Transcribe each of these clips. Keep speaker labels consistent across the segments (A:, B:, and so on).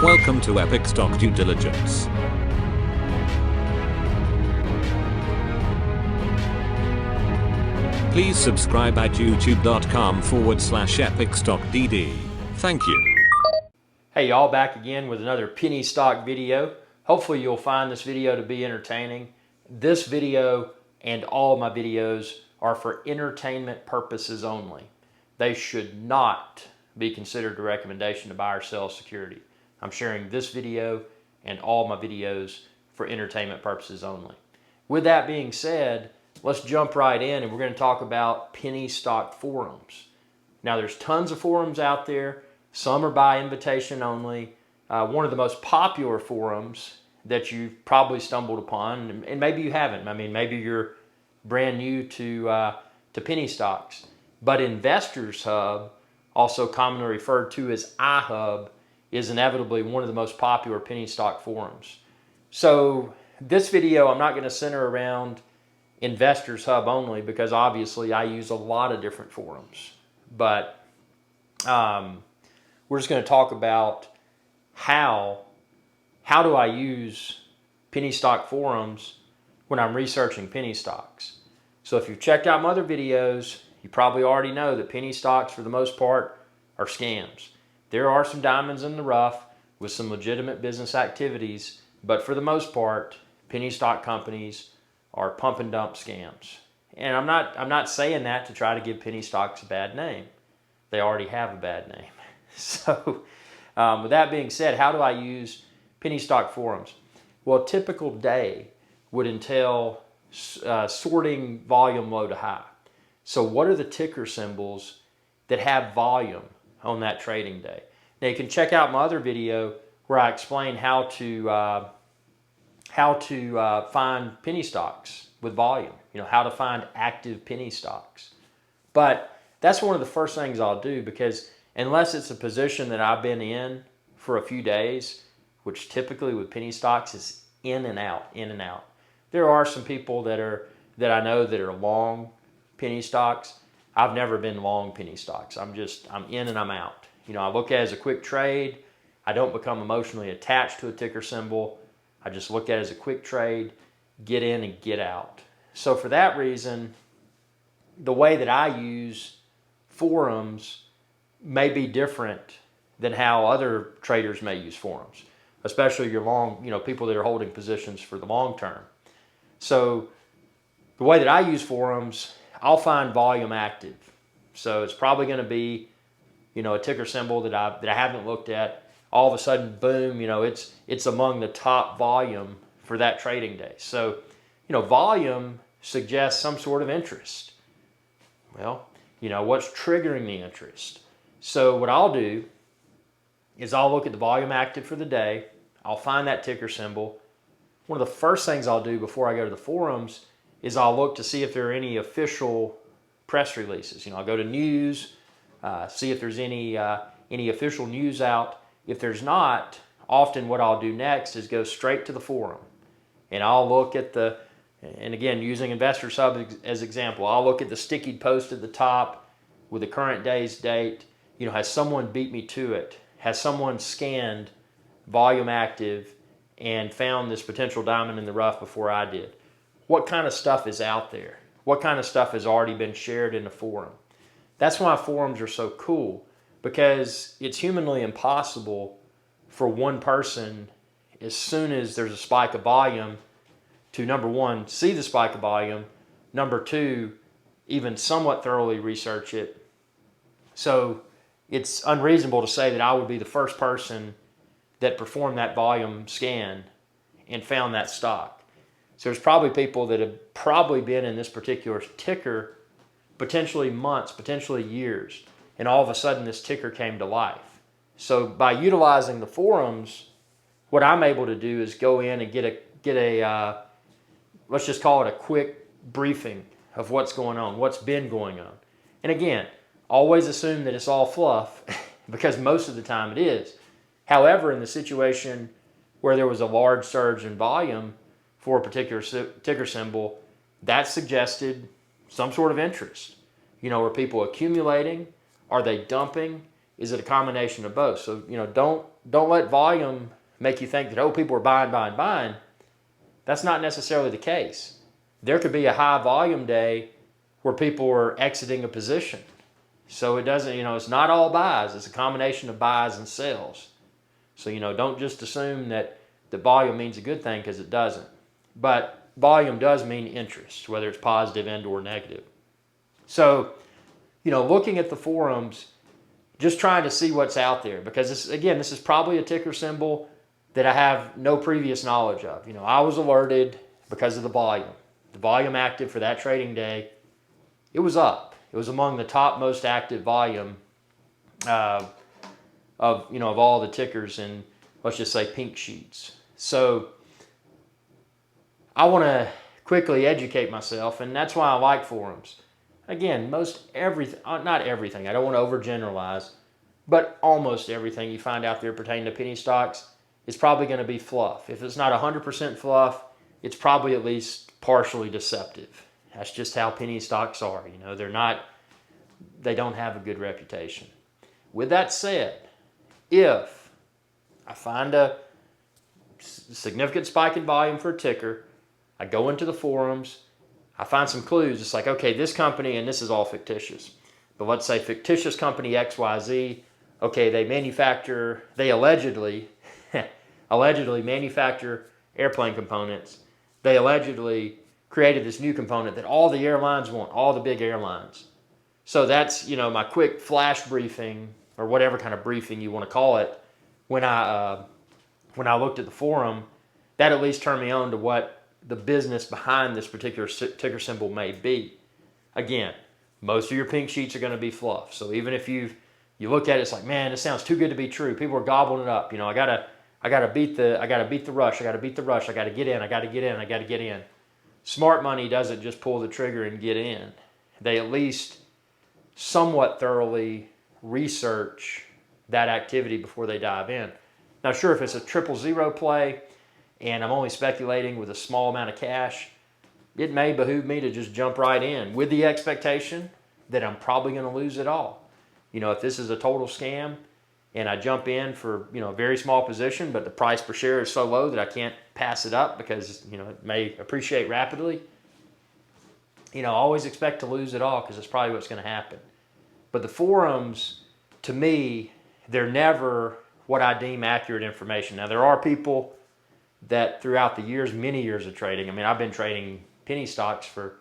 A: Welcome to Epic Stock Due Diligence. Please subscribe at youtube.com/EpicStockDD. Thank you.
B: Hey y'all, back again with another penny stock video. Hopefully you'll find this video to be entertaining. This video and all my videos are for entertainment purposes only. They should not be considered a recommendation to buy or sell security. I'm sharing this video and all my videos for entertainment purposes only. With that being said, let's jump right in and we're going to talk about penny stock forums. Now there's tons of forums out there. Some are by invitation only. One of the most popular forums that you've probably stumbled upon, and maybe you haven't. I mean, maybe you're brand new to penny stocks. But Investors Hub, also commonly referred to as iHub, is inevitably one of the most popular penny stock forums. So this video, I'm not going to center around Investors Hub only because obviously I use a lot of different forums. But we're just going to talk about how do I use penny stock forums when I'm researching penny stocks. So if you've checked out my other videos, you probably already know that penny stocks for the most part are scams. There are some diamonds in the rough with some legitimate business activities, but for the most part, penny stock companies are pump and dump scams. And I'm not saying that to try to give penny stocks a bad name. They already have a bad name. So with that being said, how do I use penny stock forums? Well, a typical day would entail sorting volume low to high. So what are the ticker symbols that have volume on that trading day? Now you can check out my other video where I explain how to find penny stocks with volume. You know, how to find active penny stocks. But that's one of the first things I'll do because unless it's a position that I've been in for a few days, which typically with penny stocks is in and out, in and out. There are some people that I know that are long penny stocks. I've never been long penny stocks. I'm in and I'm out. You know, I look at it as a quick trade. I don't become emotionally attached to a ticker symbol. I just look at it as a quick trade, get in and get out. So for that reason, the way that I use forums may be different than how other traders may use forums, especially your long, people that are holding positions for the long term. So the way that I use forums, I'll find volume active. So it's probably going to be, a ticker symbol that I haven't looked at. All of a sudden, boom, it's among the top volume for that trading day. So, volume suggests some sort of interest. Well, what's triggering the interest? So what I'll do is I'll look at the volume active for the day. I'll find that ticker symbol. One of the first things I'll do before I go to the forums is I'll look to see if there are any official press releases. I'll go to news, see if there's any official news out. If there's not, often what I'll do next is go straight to the forum. And I'll look at and again, using Investors Hub as example, I'll look at the sticky post at the top with the current day's date. Has someone beat me to it? Has someone scanned volume active and found this potential diamond in the rough before I did? What kind of stuff is out there? What kind of stuff has already been shared in the forum? That's why forums are so cool, because it's humanly impossible for one person, as soon as there's a spike of volume, to number one, see the spike of volume, number two, even somewhat thoroughly research it. So it's unreasonable to say that I would be the first person that performed that volume scan and found that stock. So there's probably people that have probably been in this particular ticker potentially months, potentially years, and all of a sudden this ticker came to life. So by utilizing the forums, what I'm able to do is go in and get a let's just call it a quick briefing of what's going on, what's been going on. And again, always assume that it's all fluff because most of the time it is. However, in the situation where there was a large surge in volume for a particular ticker symbol, that suggested some sort of interest. Are people accumulating? Are they dumping? Is it a combination of both? So, don't let volume make you think that, oh, people are buying. That's not necessarily the case. There could be a high volume day where people are exiting a position. So it doesn't, it's not all buys. It's a combination of buys and sells. So, don't just assume that the volume means a good thing, because it doesn't. But volume does mean interest, whether it's positive and or negative. So, looking at the forums, just trying to see what's out there, because this is probably a ticker symbol that I have no previous knowledge of. I was alerted because of the volume. The volume active for that trading day, it was up. It was among the top most active volume of all the tickers in, let's just say, pink sheets. So I want to quickly educate myself, and that's why I like forums. Again, not everything, I don't want to overgeneralize, but almost everything you find out there pertaining to penny stocks is probably going to be fluff. If it's not 100% fluff, it's probably at least partially deceptive. That's just how penny stocks are. They don't have a good reputation. With that said, if I find a significant spike in volume for a ticker, I go into the forums, I find some clues. It's like, okay, this company, and this is all fictitious, but let's say fictitious company XYZ, okay, they allegedly manufacture airplane components. They allegedly created this new component that all the airlines want, all the big airlines. So that's, my quick flash briefing, or whatever kind of briefing you want to call it, when I looked at the forum. That at least turned me on to what the business behind this particular ticker symbol may be. Again, most of your pink sheets are going to be fluff. So even if you look at it, it's like, man, this sounds too good to be true. People are gobbling it up. I gotta beat the rush. I gotta beat the rush. I gotta get in. Smart money doesn't just pull the trigger and get in. They at least somewhat thoroughly research that activity before they dive in. Now, sure, if it's a 000 play and I'm only speculating with a small amount of cash, it may behoove me to just jump right in with the expectation that I'm probably going to lose it all. If this is a total scam and I jump in for, a very small position, but the price per share is so low that I can't pass it up because, it may appreciate rapidly, always expect to lose it all, because that's probably what's going to happen. But the forums, to me, they're never what I deem accurate information. Now, there are people that throughout the years, many years of trading, I've been trading penny stocks for,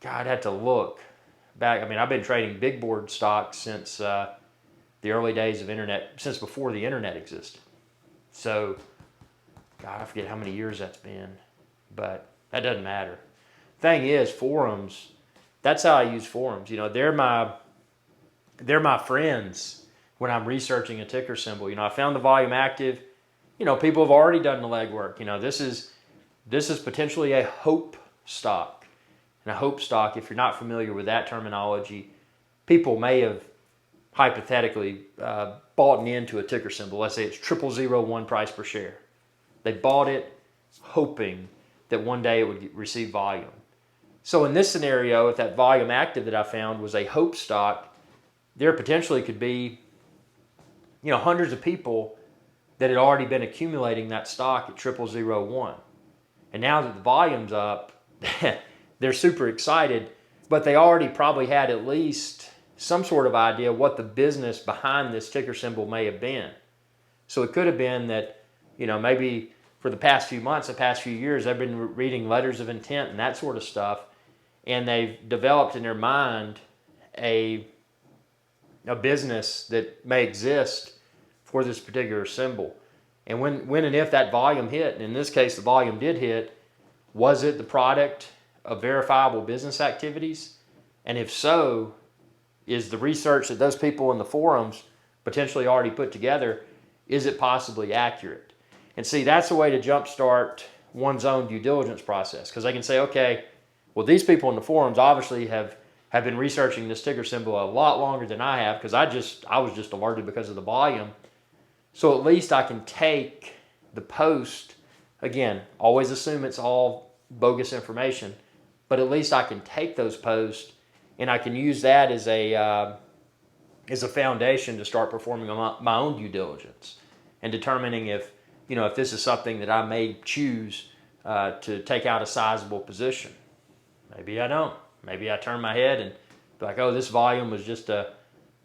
B: God, I'd have to look back. I've been trading big board stocks since the early days of internet, since before the internet existed. So, God, I forget how many years that's been, but that doesn't matter. Thing is, forums, that's how I use forums. They're my friends when I'm researching a ticker symbol. I found the volume active. People have already done the legwork. This is potentially a hope stock. And a hope stock, if you're not familiar with that terminology, people may have hypothetically bought into a ticker symbol. Let's say it's 0001 price per share. They bought it hoping that one day it would receive volume. So in this scenario, if that volume active that I found was a hope stock, there potentially could be, hundreds of people that had already been accumulating that stock at 0001. And now that the volume's up, they're super excited, but they already probably had at least some sort of idea what the business behind this ticker symbol may have been. So it could have been that, maybe for the past few months, the past few years, they've been reading letters of intent and that sort of stuff, and they've developed in their mind a business that may exist for this particular symbol. And when and if that volume hit, and in this case the volume did hit, was it the product of verifiable business activities? And if so, is the research that those people in the forums potentially already put together, is it possibly accurate? And see, that's a way to jumpstart one's own due diligence process, because they can say, okay, well, these people in the forums obviously have been researching this ticker symbol a lot longer than I have, because I was just alerted because of the volume. So at least I can take the post, again, always assume it's all bogus information, but at least I can take those posts and I can use that as a foundation to start performing my own due diligence. and determining if, if this is something that I may choose to take out a sizable position. Maybe I don't. Maybe I turn my head and be like, oh, this volume was just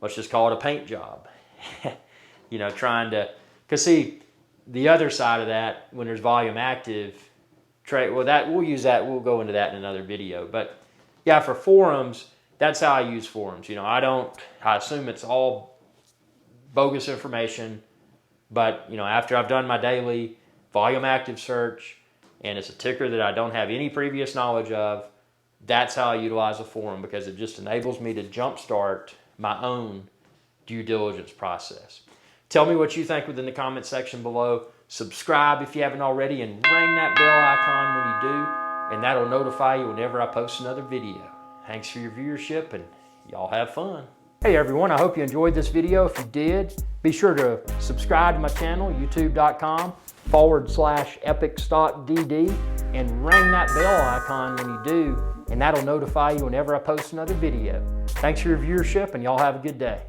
B: let's just call it a paint job. Trying to, because see, the other side of that, when there's volume active trade, we'll go into that in another video. But yeah, for forums, that's how I use forums. I assume it's all bogus information, but after I've done my daily volume active search and it's a ticker that I don't have any previous knowledge of, that's how I utilize a forum, because it just enables me to jumpstart my own due diligence process. Tell me what you think within the comment section below. Subscribe if you haven't already, and ring that bell icon when you do, and that'll notify you whenever I post another video. Thanks for your viewership, and y'all have fun. Hey everyone, I hope you enjoyed this video. If you did, be sure to subscribe to my channel, youtube.com/EpicStockDD, and ring that bell icon when you do, and that'll notify you whenever I post another video. Thanks for your viewership, and y'all have a good day.